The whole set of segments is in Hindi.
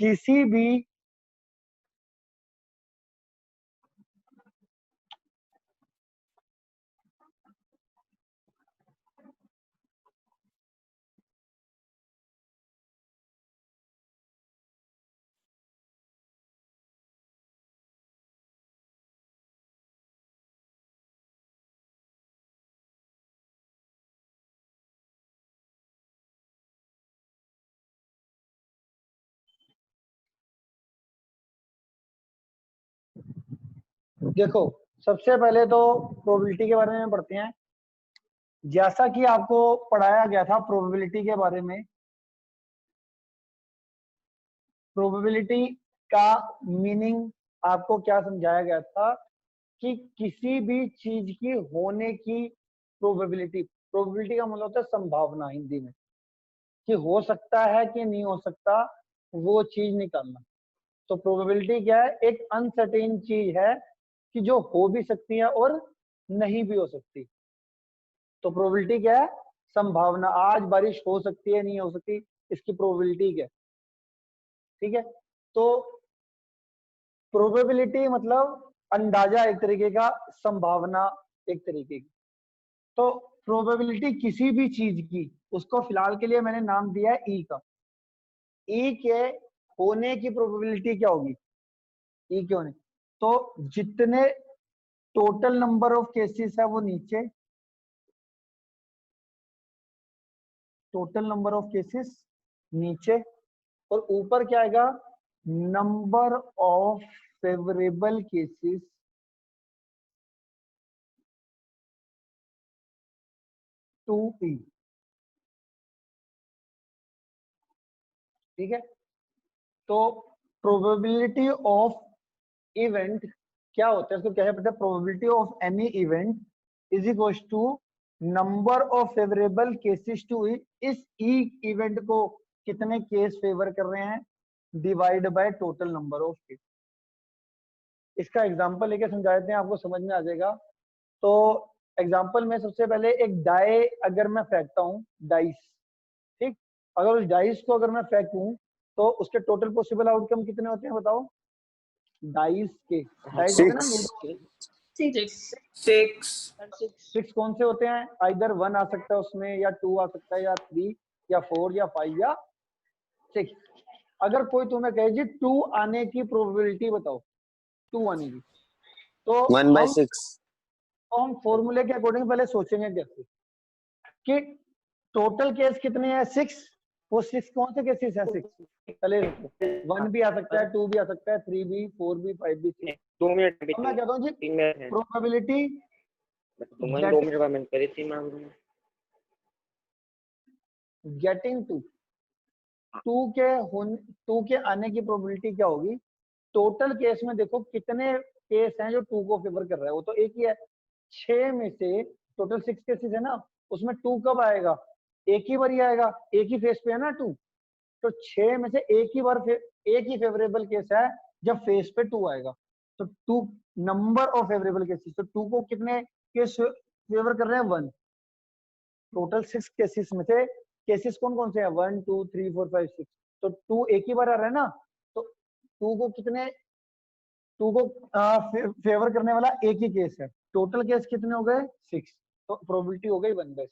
किसी भी देखो, सबसे पहले तो प्रोबेबिलिटी के बारे में पढ़ते हैं। जैसा कि आपको पढ़ाया गया था प्रोबेबिलिटी के बारे में, प्रोबेबिलिटी का मीनिंग आपको क्या समझाया गया था कि किसी भी चीज की होने की प्रोबेबिलिटी, प्रोबेबिलिटी का मतलब होता है संभावना हिंदी में, कि हो सकता है कि नहीं हो सकता, वो चीज निकालना। तो प्रोबेबिलिटी क्या है? एक अनसर्टेन चीज है कि जो हो भी सकती है और नहीं भी हो सकती। तो प्रोबेबिलिटी क्या है? संभावना। आज बारिश हो सकती है, नहीं हो सकती, इसकी प्रोबेबिलिटी क्या है? ठीक है। तो प्रोबेबिलिटी मतलब अंदाजा एक तरीके का, संभावना एक तरीके की। तो प्रोबेबिलिटी किसी भी चीज की, उसको फिलहाल के लिए मैंने नाम दिया है ई का। ई के होने की प्रोबेबिलिटी क्या होगी? ई के होने, तो जितने टोटल नंबर ऑफ केसेस है वो नीचे, टोटल नंबर ऑफ केसेस नीचे, और ऊपर क्या आएगा? Number of favourable cases to E. ठीक है। तो प्रोबेबिलिटी ऑफ इवेंट क्या होता है, इसको क्या पता है? Probability of any event is equal to number of favourable cases to E. इस ई इवेंट को कितने केस फेवर कर रहे हैं, divide by total number of case. इसका एग्जांपल लेके समझा देते हैं, आपको समझ में आ जाएगा। तो एग्जांपल में सबसे पहले एक डाई अगर मैं फेंकता हूँ, डाइस, ठीक, अगर उस डाइस को अगर मैं फेंकूं तो उसके टोटल पॉसिबल आउटकम कितने होते हैं बताओ? डाइस के डाइस होते हैं ना लूडो, 6 कौन से होते हैं? आइदर 1 आ सकता है उसमें, या 2 आ सकता है, या 3, या 4, या 5, या 6। अगर कोई तुम्हें कहे जी 2 आने की प्रोबेबिलिटी बताओ, 2 आने की, तो 1/6। हम फॉर्मूले के अकॉर्डिंग पहले सोचेंगे कैसे कि टोटल केस कितने हैं? 6। वो 6 कौन से केसेस हैं? 6 पहले देखो, 1 भी आ सकता है, 2 भी आ सकता है, 3 भी, 4 भी, 5 भी, 6। 2 मिनट अब मैं कहता हूँ जी प्रोबेबिलिटी गेटिंग टू 2 के आने की प्रोबेबिलिटी क्या होगी? टोटल केस में देखो कितने केस हैं जो 2 को फेवर कर रहा है, वो तो एक ही है। 6 में से टोटल 6 केसेस है ना, उसमें 2 कब आएगा? एक ही बार ही आएगा, एक ही फेस पे है ना 2। तो 6 में से एक ही फेवरेबल केस है जब फेस पे 2 आएगा। तो 2 नंबर ऑफ फेवरेबल केसेस, तो 2 को कितने केस फेवर कर रहे हैं? 1। टोटल 6 केसेस में से केसेस कौन कौन से हैं? 1 2 3 4 5 6। तो 2 एक ही बार आ रहा है ना, तो 2 को कितने, 2 को फेवर करने वाला एक ही केस है। टोटल केस कितने हो गए? 6। तो प्रोबेबिलिटी हो गई 1/6।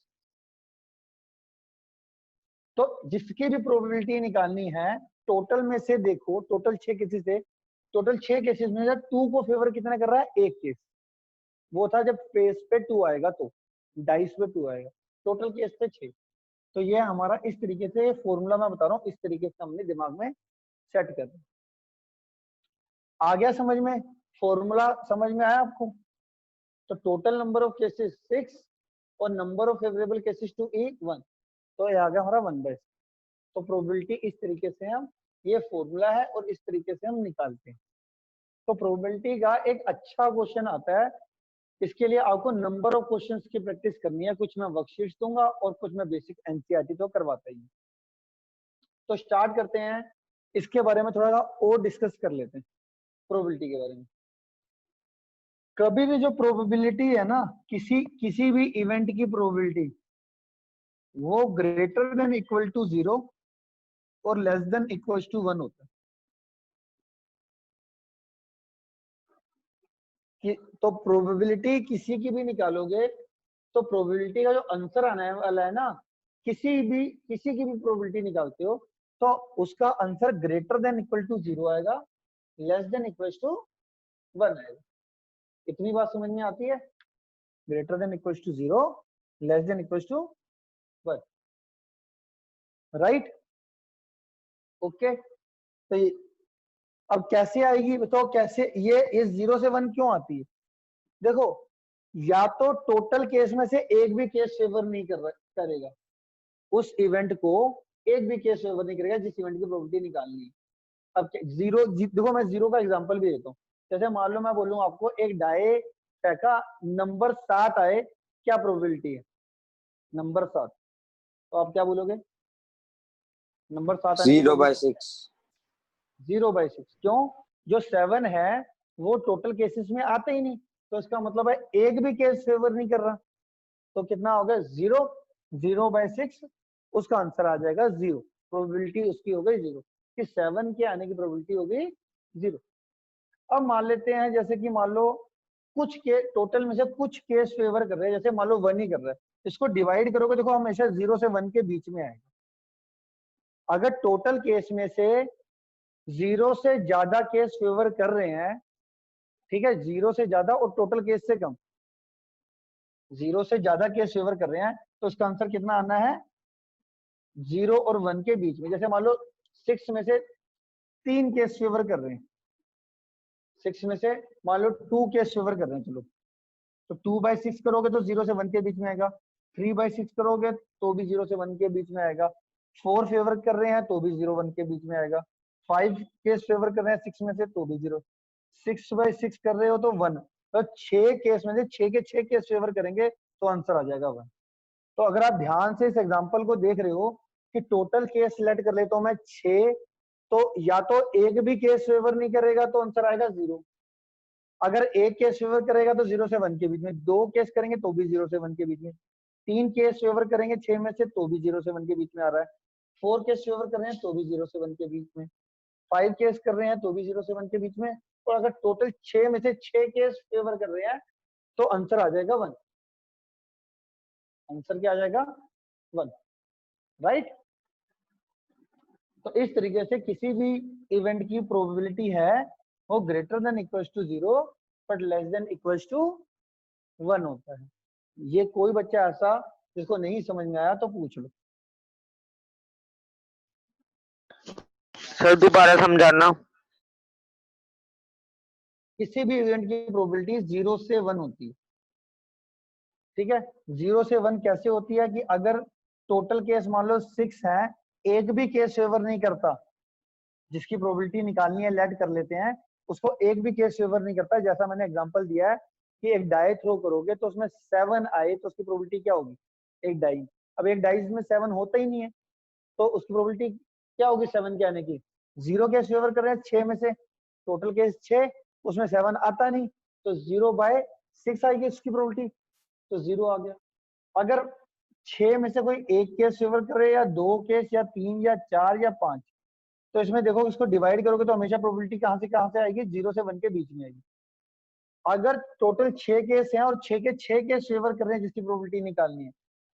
तो जिसकी भी प्रोबेबिलिटी निकालनी है, टोटल में से देखो, टोटल 6 केसेस थे, टोटल 6 केसेस में से 2 को फेवर कितना कर रहा है? एक केस। वो था जब फेस पे 2 आएगा, तो डाइस पे 2 आएगा, टोटल केस थे 6। तो ये हमारा इस तरीके से फॉर्मूला मैं बता रहा हूँ, इस तरीके से हमने दिमाग में सेट कर दिया। आ गया समझ में? फॉर्मूला समझ में आया आपको? तो टोटल नंबर ऑफ केसेस 6 और number of favourable cases to E 1, तो ये आ गया हमारा 1/6। तो प्रोबेबिलिटी इस तरीके से हम, ये फॉर्मूला है और इस तरीके से हम निकालते हैं। तो प्रोबेबिलिटी का एक अच्छा क्वेश्चन आता है, इसके लिए आपको नंबर ऑफ क्वेश्चंस की प्रैक्टिस करनी है। कुछ मैं वर्कशीट्स दूंगा और कुछ मैं बेसिक एनसीईआरटी तो करवाता ही हूँ। तो स्टार्ट करते हैं, इसके बारे में थोड़ा और डिस्कस कर लेते हैं, प्रोबेबिलिटी के बारे में। कभी भी जो प्रोबेबिलिटी है ना, किसी भी इवेंट की प्रोबेबिलिटी, वो ग्रेटर देन इक्वल टू 0 और लेस देन इक्वल टू 1 होता है। कि तो प्रोबेबिलिटी किसी की भी निकालोगे तो प्रोबेबिलिटी का जो आंसर आने वाला है ना, किसी की भी प्रोबेबिलिटी निकालते हो तो उसका answer greater than equal to 0 आएगा, लेस देन इक्वल टू 1 आएगा। इतनी बात समझ में आती है? Greater than equal to 0, less than equal to 1, right? Okay, तो अब कैसे आएगी बताओ? कैसे ये इस 0 से 1 क्यों आती है? देखो, या तो टोटल केस में से एक भी केस फेवर नहीं करेगा उस इवेंट को, एक भी केस फेवर नहीं करेगा जिस इवेंट की प्रोबेबिलिटी निकालनी है। अब जीरो, देखो मैं जीरो का एग्जांपल भी देता हूँ। जैसे मान लो मैं बोलूँ आपको एक डाई फेंका, नंबर 7 आए, क्या प्रोबेबिलिटी है? नंबर 7, तो आप क्या बोलोगे? नंबर 7 आने की 0/6। 0/6। क्यों? जो 7 है वो टोटल केसेस में आते ही नहीं, तो इसका मतलब है एक भी केस फेवर नहीं कर रहा। तो कितना हो गया? 0, 0/6, उसका आंसर आ जाएगा 0। प्रोबेबिलिटी उसकी हो गई 0, कि 7 के आने की प्रोबेबिलिटी हो गई 0। अब मान लेते हैं जैसे कि मान लो कुछ के टोटल में से कुछ केस फेवर कर रहे हैं, जैसे मान लो 1 ही कर रहा है, इसको डिवाइड करोगे देखो हमेशा 0 से 1 के बीच में आएगा। अगर टोटल केस में से 0 से ज्यादा केस फेवर कर रहे हैं, ठीक है, 0 से ज्यादा और टोटल केस से कम, 0 से ज्यादा केस फेवर कर रहे हैं, तो इसका आंसर कितना आना है? 0 और 1 के बीच में। जैसे मान लो 6 में से 3 केस फेवर कर रहे हैं, 6 में से मान लो 2 केस फेवर कर रहे हैं, चलो, तो 2/6 करोगे तो 0 से 1 के बीच में आएगा। 3/6 करोगे तो भी 0 से 1 के बीच में आएगा। 4 फेवर कर रहे हैं तो भी 0 1 के बीच में आएगा। 5 केस फेवर कर रहे हैं 6 में से तो भी 0। 6/6 कर रहे हो तो 1, तो 6 केस में से 6 के 6 केस फेवर करेंगे तो आंसर आ जाएगा 1। तो अगर आप ध्यान से इस एग्जांपल को देख रहे हो कि टोटल केस सिलेक्ट कर लेता हूं मैं 6, तो या तो एक भी केस फेवर नहीं करेगा तो आंसर आएगा 0। अगर एक केस फेवर करेगा तो 0 से 1 के बीच में, 2 केस करेंगे तो भी 0 से 1 के बीच में, 3 केस फेवर करेंगे 6 में से तो भी 0 से 1 के बीच में आ रहा है, 4 केस फेवर कर रहे हैं तो भी 0 से 1 के बीच में, 5 केस कर रहे हैं तो भी 0 से 1 के बीच में, और अगर टोटल 6 में से 6 केस फेवर कर रहे हैं तो आंसर आ जाएगा 1। आंसर क्या आ जाएगा? 1, राइट? तो इस तरीके से किसी भी इवेंट की प्रोबेबिलिटी है वो greater than equal to 0 but less than equal to 1 होता है। ये कोई बच्चा ऐसा जिसको नहीं समझ में आया तो पूछ लो। सर दोबारा समझाना। किसी भी इवेंट की प्रोबेबिलिटी 0 से 1 होती है, ठीक है? 0 से 1 कैसे होती है कि अगर टोटल केस मान लो 6 है, एक भी केस फेवर नहीं करता, जिसकी प्रोबेबिलिटी निकालनी है लेट कर लेते हैं, उसको एक भी केस फेवर नहीं करता। जैसा मैंने एग्जांपल दिया है कि एक डाई थ्रो करोगे तो उसमें 7 आए तो उसकी प्रोबेबिलिटी क्या होगी? एक डाई, अब एक डाई में 7 होता ही नहीं है तो उसकी प्रोबेबिलिटी क्या होगी 7 के आने की? 0 केस फेवर कर रहे हैं 6 में से, टोटल केस 6, उसमें 7 आता नहीं, तो 0/6 आएगी उसकी प्रोबेबिलिटी, तो 0 आ गया। अगर 6 में से कोई एक केस फेवर करे या 2 केस या 3 या 4 या 5, तो इसमें देखो इसको डिवाइड करोगे तो हमेशा प्रोबेबिलिटी कहां से आएगी? 0 से 1 के बीच में आएगी। अगर टोटल 6 केस हैं और 6 के 6 केस फेवर कर रहे हैं जिसकी प्रोबेबिलिटी निकालनी है,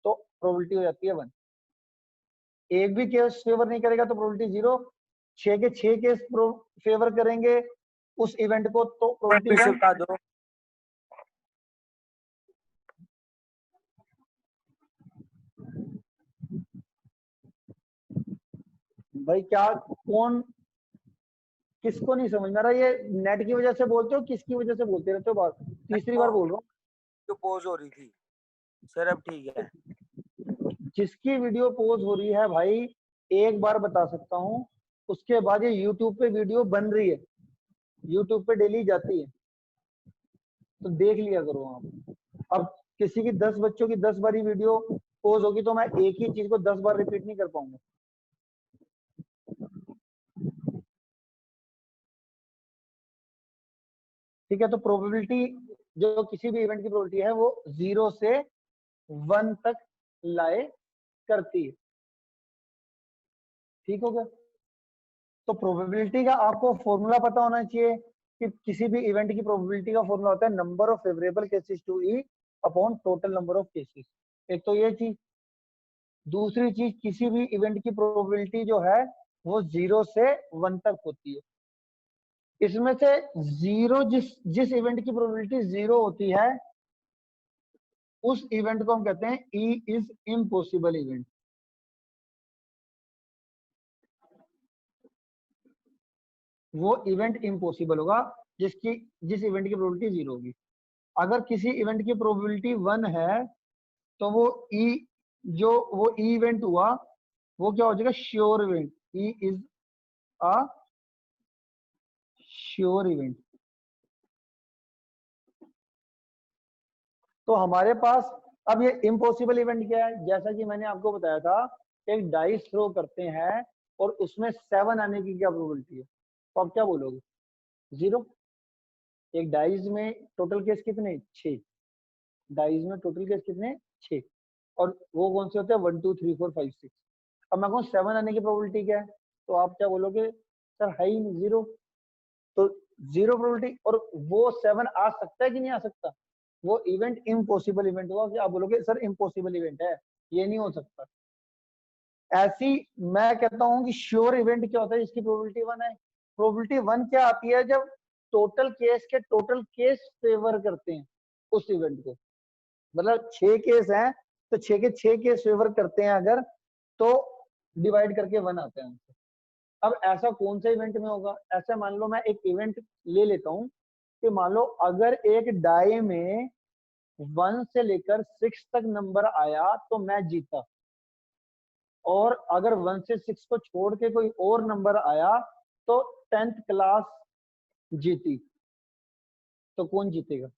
तो प्रोबेबिलिटी हो जाती है 1। एक भी केस फेवर नहीं करेगा तो प्रोबेबिलिटी 0, 6 के 6 केस फेवर करेंगे उस इवेंट को तो प्रोबेबिलिटी 1। बता दो। भाई क्या, कौन, किसको नहीं समझ में आ रहा? ये नेट की वजह से बोलते हो, किसकी वजह से बोलते रहते हो? बात तीसरी बार बोल रहा हूँ। तो पॉज हो रही थी सर, अब ठीक है। जिसकी वीडियो पोज हो रही है भाई, एक बार बता सकता हूँ, उसके बाद ये यूट्यूब पे वीडियो बन रही है, यूट्यूब पे डेली जाती है, तो देख लिया करो आप। अब किसी की 10 बच्चों की 10 बारी वीडियो पोज होगी तो मैं एक ही चीज को 10 बार रिपीट नहीं कर पाऊंगा। ठीक है, तो प्रोबेबिलिटी, जो किसी भी इवेंट की प्रोबेबिलिटी है वो 0 से 1 तक लाए करती है। ठीक हो गया? तो प्रोबेबिलिटी का आपको फॉर्मूला पता होना चाहिए कि किसी भी इवेंट की प्रोबेबिलिटी का फॉर्मूला होता है number of favourable cases to ई upon total number of cases. एक तो ये चीज, दूसरी चीज किसी भी इवेंट की प्रोबेबिलिटी जो है वो 0 से 1 तक होती है। इसमें से जीरो जिस इवेंट की प्रोबेबिलिटी 0 होती है उस इवेंट को हम कहते हैं ई इज इम्पॉसिबल इवेंट। वो इवेंट इम्पॉसिबल होगा जिस इवेंट की प्रोबेबिलिटी 0 होगी। अगर किसी इवेंट की प्रोबेबिलिटी 1 है तो वो ई इवेंट हुआ वो क्या हो जाएगा, sure event. E is a sure event. तो हमारे पास अब ये इम्पॉसिबल इवेंट क्या है, जैसा कि मैंने आपको बताया था, एक डाइस थ्रो करते हैं और उसमें 7 आने की क्या प्रोबेबिलिटी है, तो आप क्या बोलोगे, 0। एक डाइस में टोटल केस कितने, 6। डाइस में टोटल केस कितने, 6। और वो कौन से होते हैं, 1 2 3 4 5 6। अब मैं कहूँ 7 आने की प्रोबेबिलिटी क्या है, तो आप क्या बोलोगे, सर है ही 0। तो 0 प्रोबेबिलिटी, और वो 7 आ सकता है कि नहीं आ सकता, वो इवेंट इम्पॉसिबल इवेंट हुआ कि आप बोलोगे सर इम्पॉसिबल इवेंट है, ये नहीं हो सकता। ऐसी मैं कहता हूं कि श्योर इवेंट क्या होता है जिसकी प्रोबेबिलिटी 1 है। प्रोबेबिलिटी 1 क्या आती है, जब टोटल केस फेवर करते हैं उस इवेंट को। मतलब 6 केस हैं तो 6 के 6 केस फेवर करते हैं अगर, तो डिवाइड करके 1 आता है आंसर। अब ऐसा कौन सा इवेंट में होगा, ऐसा मान लो मैं एक इवेंट ले लेता हूं कि मान लो अगर एक डाई में 1 से लेकर 6 तक नंबर आया तो मैं जीता, और अगर 1 से 6 को छोड़ के कोई और नंबर आया तो 10th क्लास जीती, तो कौन जीतेगा,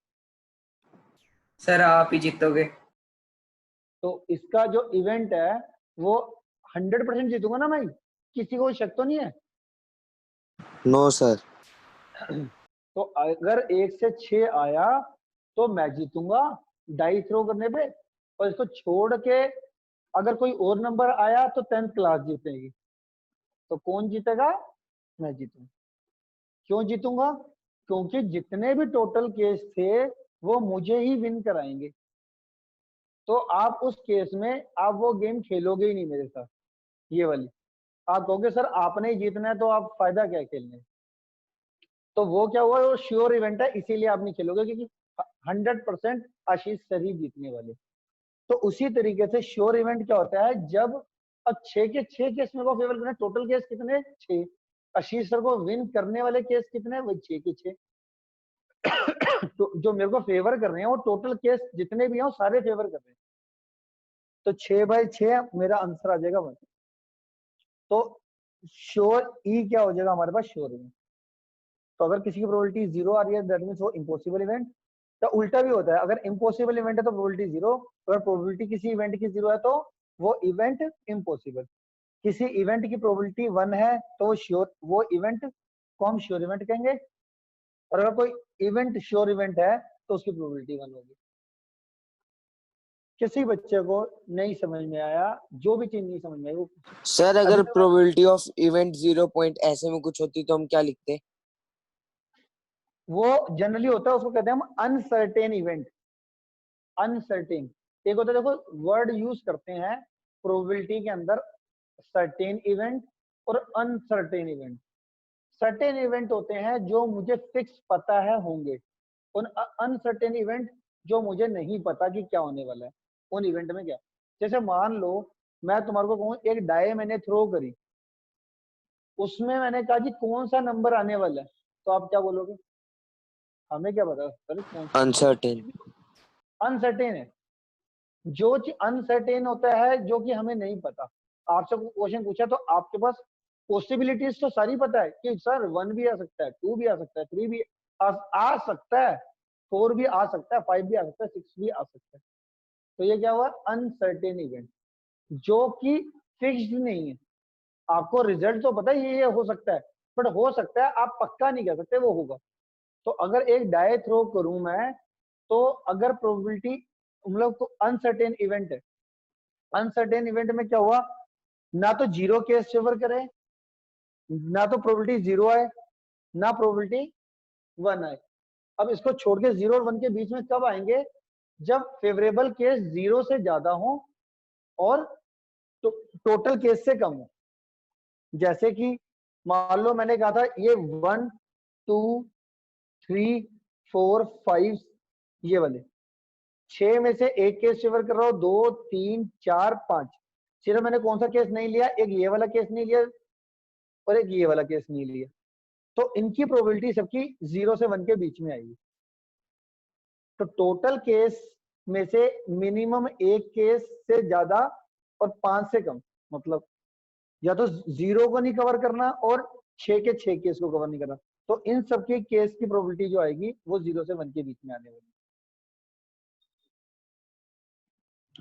सर आप ही जीतोगे। तो इसका जो इवेंट है वो 100% जीतूंगा ना मैं, किसी को शक तो नहीं है। No sir. तो अगर 1 से 6 आया तो मैं जीतूंगा डाई थ्रो करने पे, और इसको छोड़ के अगर कोई और नंबर आया तो 10th क्लास जीतेगी, तो कौन जीतेगा, मैं जीतूंगा। क्यों जीतूंगा, क्योंकि जितने भी टोटल केस थे वो मुझे ही विन कराएंगे। तो आप उस केस में आप वो गेम खेलोगे ही नहीं मेरे साथ, ये वाली। आप कहोगे सर आपने ही जीतना है तो आप फायदा क्या खेलने। तो वो क्या हुआ, वो श्योर इवेंट है इसीलिए आप नहीं खेलोगे, क्योंकि 100% आशीष सर ही जीतने वाले। तो उसी तरीके से श्योर इवेंट क्या होता है, जब अब 6 के 6 केस मेरे को फेवर करने, टोटल केस कितने, 6। आशीष सर को विन करने वाले केस कितने, वही 6 के 6। तो जो मेरे को फेवर कर रहे हैं वो टोटल केस जितने भी हैं वो सारे फेवर कर रहे हैं, तो 6/6 मेरा आंसर आ जाएगा 1। तो श्योर ई क्या हो जाएगा हमारे पास, श्योर इवेंट। तो अगर किसी की प्रोबेबिलिटी 0 आ रही है दैट मींस वो इम्पॉसिबल इवेंट। तो उल्टा भी होता है, अगर इम्पॉसिबल इवेंट है तो प्रोबेबिलिटी 0, अगर प्रोबेबिलिटी किसी इवेंट की 0 है तो वो इवेंट इम्पॉसिबल। किसी इवेंट की प्रोबेबिलिटी 1 है तो वो इवेंट को हम श्योर इवेंट कहेंगे, और अगर कोई इवेंट श्योर इवेंट है तो उसकी प्रोबेबिलिटी 1 होगी। किसी बच्चे को नहीं समझ में आया, जो भी चीज नहीं समझ में आई वो सर अगर प्रोबेबिलिटी ऑफ इवेंट 0 पॉइंट ऐसे में कुछ होती तो हम क्या लिखते, वो जनरली होता है, उसको कहते हैं हम अनसर्टेन इवेंट। अनसर्टेन एक होता है, देखो वर्ड यूज करते हैं प्रोबेबिलिटी के अंदर, सर्टेन इवेंट और अनसर्टेन इवेंट। सर्टेन इवेंट होते हैं जो मुझे फिक्स पता है होंगे, उन अनसर्टेन इवेंट जो मुझे नहीं पता कि क्या होने वाला है उन इवेंट में क्या। जैसे मान लो मैं तुम्हारे को कहूँ एक डाई मैंने थ्रो करी, उसमें मैंने कहा कि कौन सा नंबर आने वाला है, तो आप क्या बोलोगे, हमें क्या पता सर कौन सा, अनसर्टेन। अनसर्टेन है। जो चीज अनसर्टेन होता है जो कि हमें नहीं पता, आपसे क्वेश्चन पूछा तो आपके पास पॉसिबिलिटीज तो सारी पता है कि सर 1 भी आ सकता है, 2 भी आ सकता है, 3 भी आ सकता है, 4 भी आ सकता है, 5 भी आ सकता है, 6 भी आ सकता है। तो ये क्या हुआ, अनसर्टेन इवेंट, जो कि फिक्स्ड नहीं है। आपको रिजल्ट तो पता है ये हो सकता है, बट हो सकता है आप पक्का नहीं कह सकते वो होगा। तो अगर एक डाई थ्रो करूं मैं, तो अगर प्रोबेबिलिटी मतलब तो अनसर्टेन इवेंट है, अनसर्टेन इवेंट में क्या हुआ, ना तो 0 केस फेवर करे, ना तो प्रोबेबिलिटी 0 है, ना प्रोबेबिलिटी 1 आए। अब इसको छोड़ के 0 और 1 के बीच में कब आएंगे? जब फेवरेबल केस 0 से ज्यादा हो और टोटल केस से कम हो। जैसे कि मान लो मैंने कहा था ये 1 2 3 4 5 ये वाले 6 में से एक केस फेवर कर रहा हूं, 2 3 4 5। सिर्फ मैंने कौन सा केस नहीं लिया? एक ये वाला केस नहीं लिया और एक ये वाला केस नहीं लिया। तो इनकी प्रोबेबिलिटी सबकी 0 से 1 के बीच में आएगी। तो टोटल केस में से मिनिमम एक केस से ज्यादा और 5 से कम, मतलब या तो 0 को नहीं कवर करना और 6 के 6 केस को कवर नहीं करना। तो इन सबके केस की प्रोबेबिलिटी जो आएगी वो 0 से 1 के बीच में आने वाली।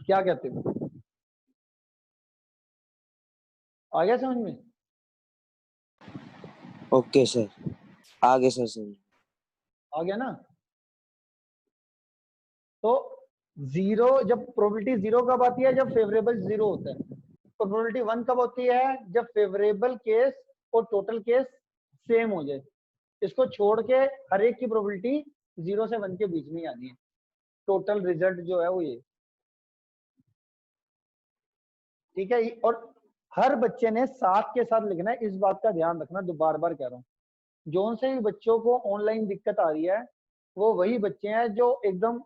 क्या कहते हो? आ गया समझ में? ओके सर, आगे सर समझ आ गया ना? तो 0 जब प्रोबेबिलिटी 0 कब आती है? जब फेवरेबल 0 होता है। तो प्रोबेबिलिटी 1 कब होती है? जब फेवरेबल केस और टोटल केस सेम हो जाए। इसको छोड़ के हर एक की प्रोबेबिलिटी 0 से 1 के बीच में ही आनी है। टोटल रिजल्ट जो है वो ये, ठीक है। और हर बच्चे ने साथ के साथ लिखना है, इस बात का ध्यान रखना, बार बार कह रहा हूँ। जोन से भी बच्चों को ऑनलाइन दिक्कत आ रही है वो वही बच्चे हैं जो एकदम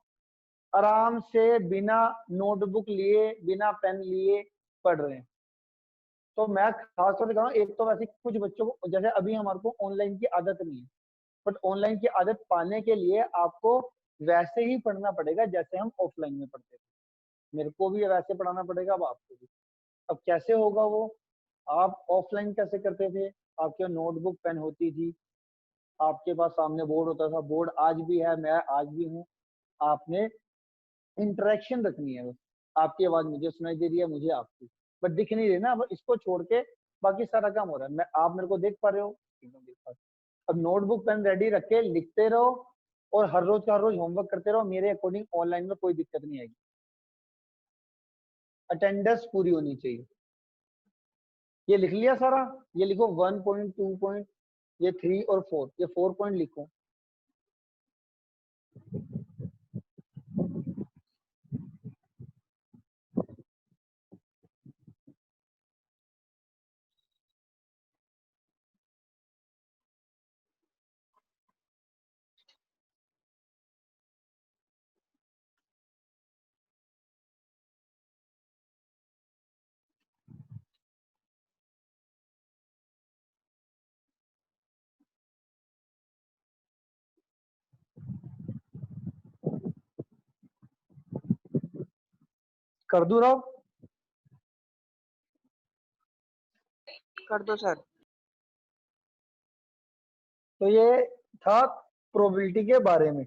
आराम से बिना नोटबुक लिए बिना पेन लिए पढ़ रहे हैं। तो मैं खास तौर से कह रहा हूँ, एक तो वैसे कुछ बच्चों को, जैसे अभी हमारे को ऑनलाइन की आदत नहीं है, बट ऑनलाइन की आदत पाने के लिए आपको वैसे ही पढ़ना पड़ेगा जैसे हम ऑफलाइन में पढ़ते थे। मेरे को भी वैसे पढ़ाना पड़ेगा, अब आपको भी। अब कैसे होगा वो? आप ऑफलाइन कैसे करते थे? आपके नोटबुक पेन होती थी, आपके पास सामने बोर्ड होता था, बोर्ड आज भी है, मैं आज भी हूँ। आपने इंटरेक्शन रखनी है, बस आपकी आवाज मुझे सुनाई दे रही है, मुझे आपकी, बट दिख नहीं रही ना। अब इसको छोड़ के बाकी सारा काम हो रहा है। मैं, आप मेरे को देख पा रहे हो? एकदम देख पा रहे हो। अब नोटबुक पेन रेडी रख के लिखते रहो और हर रोज का हर रोज होमवर्क करते रहो। मेरे अकॉर्डिंग ऑनलाइन में कोई दिक्कत नहीं आएगी। अटेंडेंस पूरी होनी चाहिए। ये लिख लिया सारा? ये लिखो 1 पॉइंट 2 पॉइंट, ये 3 और 4, ये 4 पॉइंट लिखो। कर दूं राव? कर दो सर। तो ये था प्रोबेबिलिटी के बारे में।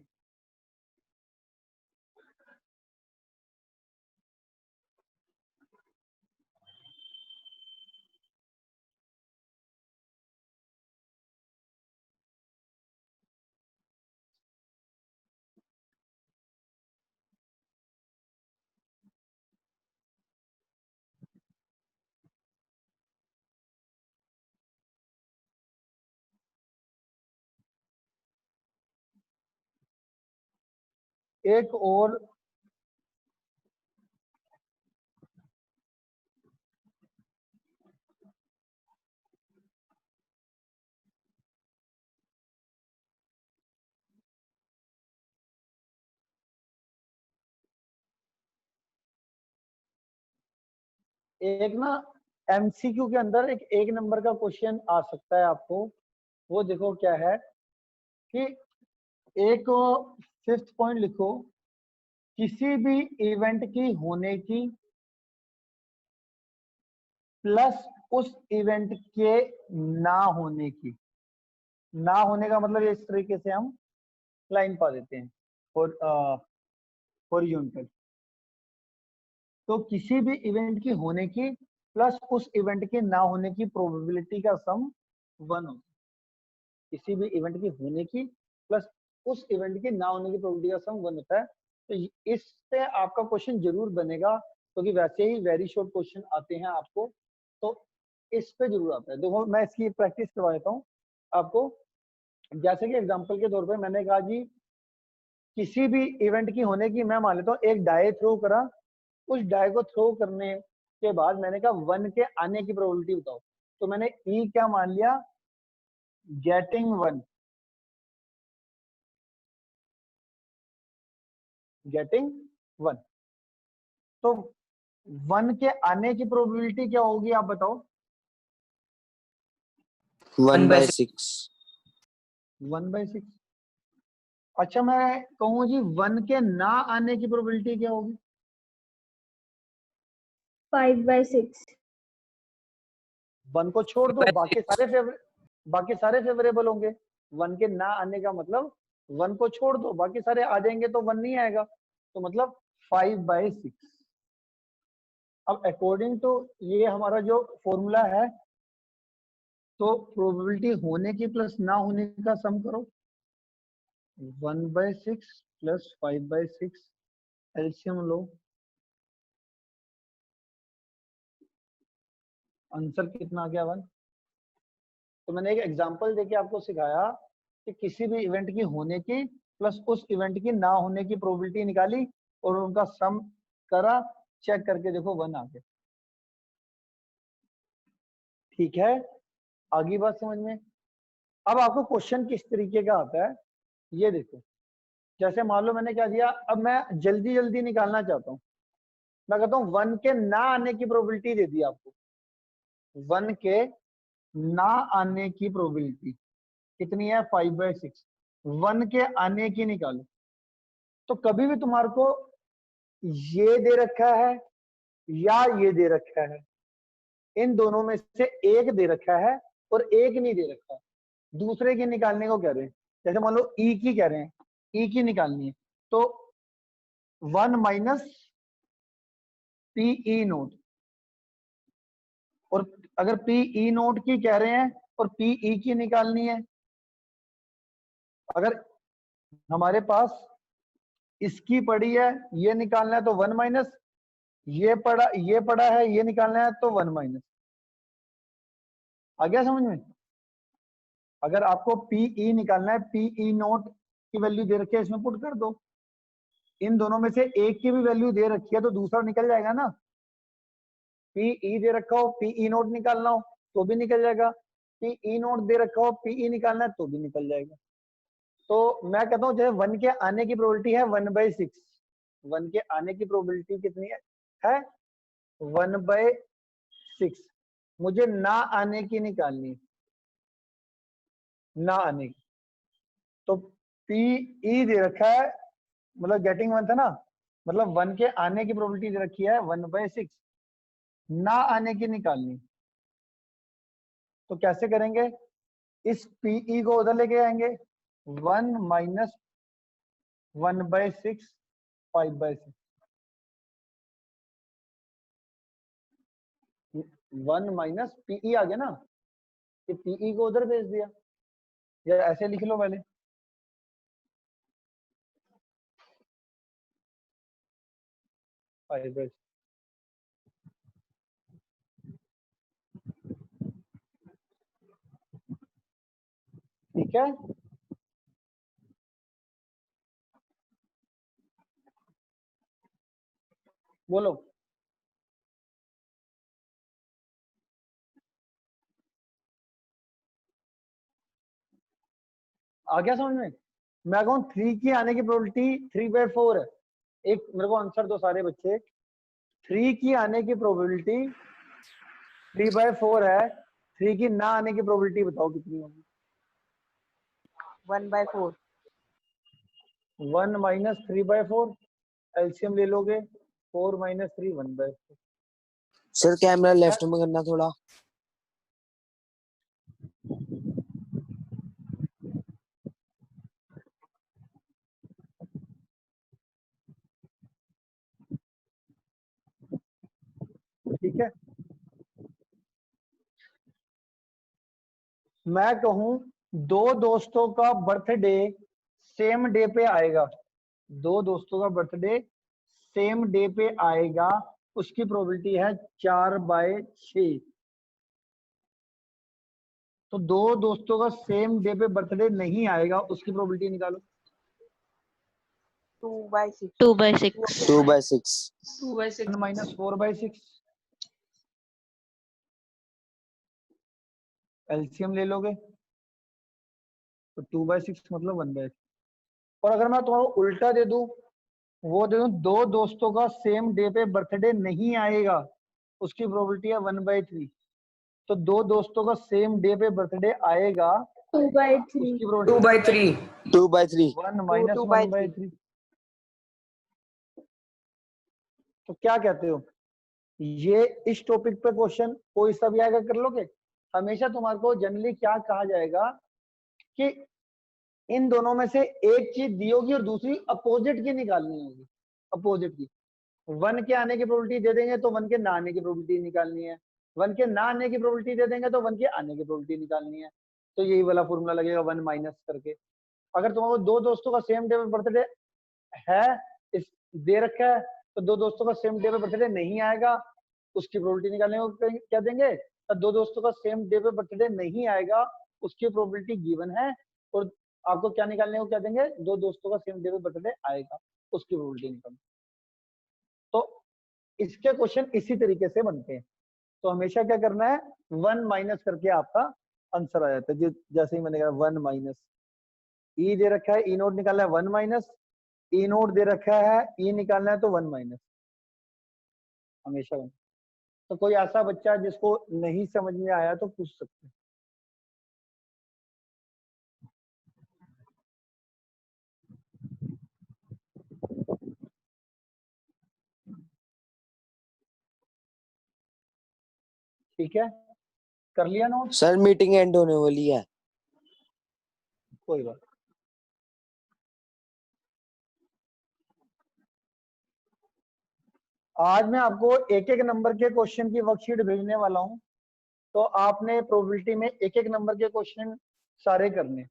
एक और एक ना एमसीक्यू के अंदर एक नंबर का क्वेश्चन आ सकता है आपको। वो देखो क्या है कि एक 5th पॉइंट लिखो, किसी भी इवेंट की होने की प्लस उस इवेंट के ना होने की। ना होने का मतलब इस तरीके से हम लाइन पा देते हैं और हॉरिजॉन्टल। तो किसी भी इवेंट की होने की प्लस उस इवेंट के ना होने की प्रोबेबिलिटी का सम 1 होता है। किसी भी इवेंट की होने की प्लस उस इवेंट के ना होने की प्रोबेबिलिटी का सम 1 होता है। तो इससे आपका क्वेश्चन जरूर बनेगा, क्योंकि वैसे ही वेरी शॉर्ट क्वेश्चन आते हैं आपको, तो इस पे जरूर आता है। देखो मैं इसकी प्रैक्टिस करवा देता हूँ आपको। जैसे कि एग्जांपल के तौर पे मैंने कहा जी किसी भी इवेंट की होने की मैं मान लेता हूँ एक डाई थ्रो करा, उस डाई को थ्रो करने के बाद मैंने कहा 1 के आने की प्रोबेबिलिटी बताओ, तो मैंने ई क्या मान लिया, गेटिंग 1, गेटिंग 1। तो 1 के आने की प्रोबेबिलिटी क्या होगी आप बताओ? 1/6। 1/6। अच्छा मैं कहूँ जी 1 के ना आने की प्रोबेबिलिटी क्या होगी? 5/6। 1 को छोड़ दो, बाकी सारे फेवरेबल होंगे। 1 के ना आने का मतलब 1 को छोड़ दो, बाकी सारे आ जाएंगे तो 1 नहीं आएगा, तो मतलब 5/6। अब अकॉर्डिंग टू ये हमारा जो फॉर्मूला है, तो प्रोबेबिलिटी होने की प्लस ना होने का सम करो, 1/6 प्लस 5/6 एलसीएम लो, आंसर कितना आ गया 1। तो मैंने एक एग्जांपल देके आपको सिखाया कि किसी भी इवेंट की होने की प्लस उस इवेंट की ना होने की प्रोबेबिलिटी निकाली और उनका सम करा, चेक करके देखो 1 आ गया। ठीक है, आगे बात समझ में। अब आपको क्वेश्चन किस तरीके का आता है ये देखो। जैसे मान लो मैंने क्या दिया, अब मैं जल्दी जल्दी निकालना चाहता हूँ, मैं कहता हूँ 1 के ना आने की प्रोबेबिलिटी दे दी आपको, 1 के ना आने की प्रोबेबिलिटी कितनी है, 5/6। 1 के आने की निकालो, तो कभी भी तुम्हारे को ये दे रखा है या ये दे रखा है, इन दोनों में से एक दे रखा है और एक नहीं दे रखा है, दूसरे की निकालने को कह रहे हैं। जैसे मान लो ई की कह रहे हैं, ई की निकालनी है, तो 1 माइनस पीई नोट, और अगर पीई नोट की कह रहे हैं और पीई की निकालनी है, अगर हमारे पास इसकी पड़ी है ये निकालना है तो 1 माइनस, ये पड़ा है ये निकालना है तो 1 माइनस। आ गया समझ में? अगर आपको पीई निकालना है, पीई नोट की वैल्यू दे रखी है, इसमें पुट कर दो, इन दोनों में से एक की भी वैल्यू दे रखी है तो दूसरा निकल जाएगा ना। पीई दे रखा हो, पीई नोट निकालना हो तो भी निकल जाएगा, पीई नोट दे रखा हो पीई निकालना है तो भी निकल जाएगा। तो मैं कहता हूँ जैसे 1 के आने की प्रोबेबिलिटी है 1/6, 1 के आने की प्रोबेबिलिटी कितनी है 1/6। मुझे ना आने की निकालनी है, ना आने की, तो पीई दे रखा है, मतलब गेटिंग 1 था ना, मतलब 1 के आने की प्रोबेबिलिटी दे रखी है 1/6, ना आने की निकालनी, तो कैसे करेंगे, इस पीई को उधर लेके आएंगे, 1 माइनस 1/6 5/6, 1 माइनस पीई आ गया ना, ये पीई को उधर भेज दिया, या ऐसे लिख लो पहले, ठीक है। बोलो, आ गया समझ में? मैं कहूँ 3 की आने की प्रोबेबिलिटी 3/4 है। एक मेरे को आंसर दो सारे बच्चे, 3 की आने की प्रोबेबिलिटी 3/4 है, 3 की ना आने की प्रोबेबिलिटी बताओ कितनी होगी? 1/4। 1 माइनस 3/4, एलसीएम ले लोगे, 4 माइनस 3 1/4। सर कैमरा लेफ्ट में करना थोड़ा। ठीक है, मैं कहूं दो दोस्तों का बर्थडे सेम डे पे आएगा, दो दोस्तों का बर्थडे सेम डे पे आएगा, उसकी प्रोबेबिलिटी है 4/6। तो दो दोस्तों का सेम डे पे बर्थडे नहीं आएगा, उसकी प्रोबेबिलिटी निकालो। 2/6 2/6 1 माइनस 4/6, एलसीएम ले लोगे तो 2/6 मतलब 1/6। और अगर मैं तुम्हारा उल्टा दे दूं, वो दे दूं दो दोस्तों का सेम डे पे बर्थडे नहीं आएगा, उसकी प्रोबेबिलिटी है 1/3। तो दो दोस्तों का सेम डे पे बर्थडे आएगा, 2/3 उसकी प्रोबेबिलिटी 2/3 1 माइनस 1/3। तो क्या कहते हो, ये इस टॉपिक पे क्वेश्चन कोई सा भी आएगा कर लोगे? हमेशा तुम्हारे को जनरली क्या कहा जाएगा कि इन दोनों में से एक चीज दी होगी और दूसरी अपोजिट की निकालनी होगी। अपोजिट की 1 के आने की प्रोबेबिलिटी दे देंगे तो 1 के ना आने की प्रोबेबिलिटी निकालनी है, 1 के ना आने की प्रोबेबिलिटी दे देंगे तो 1 के आने की प्रोबेबिलिटी निकालनी है। तो यही वाला फॉर्मूला लगेगा 1 माइनस करके। अगर तुम्हारे दो दोस्तों का सेम डे पे बर्थडे है, इस दे रखा है, तो दो दोस्तों का सेम डे पे बर्थडे नहीं आएगा, उसकी प्रोबेबिलिटी निकालने को क्या देंगे, तो दो दोस्तों का सेम डे पे बर्थडे नहीं आएगा, उसकी प्रोबेबिलिटी गिवन है, और आपको क्या निकालने को क्या देंगे, दो दोस्तों का सेम डे पे बर्थडे आएगा, उसकी प्रोबेबिलिटी निकालनी। तो इसके क्वेश्चन इसी तरीके से बनते हैं। तो हमेशा क्या करना है, 1 माइनस करके आपका आंसर आ जाता है। जैसे ही मैंने कहा 1 माइनस ई दे रखा है, ई नोट निकालना है 1 माइनस, ई नोट दे रखा है, ई निकालना है तो 1 माइनस, हमेशा 1। तो कोई ऐसा बच्चा जिसको नहीं समझ में आया तो पूछ सकते हैं। ठीक है, कर लिया नोट? सर मीटिंग एंड होने वाली है। कोई बात। आज मैं आपको एक एक नंबर के क्वेश्चन की वर्कशीट भेजने वाला हूं, तो आपने प्रोबेबिलिटी में एक एक नंबर के क्वेश्चन सारे करने।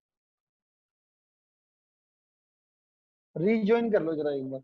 रीजॉइन कर लो जरा एक बार।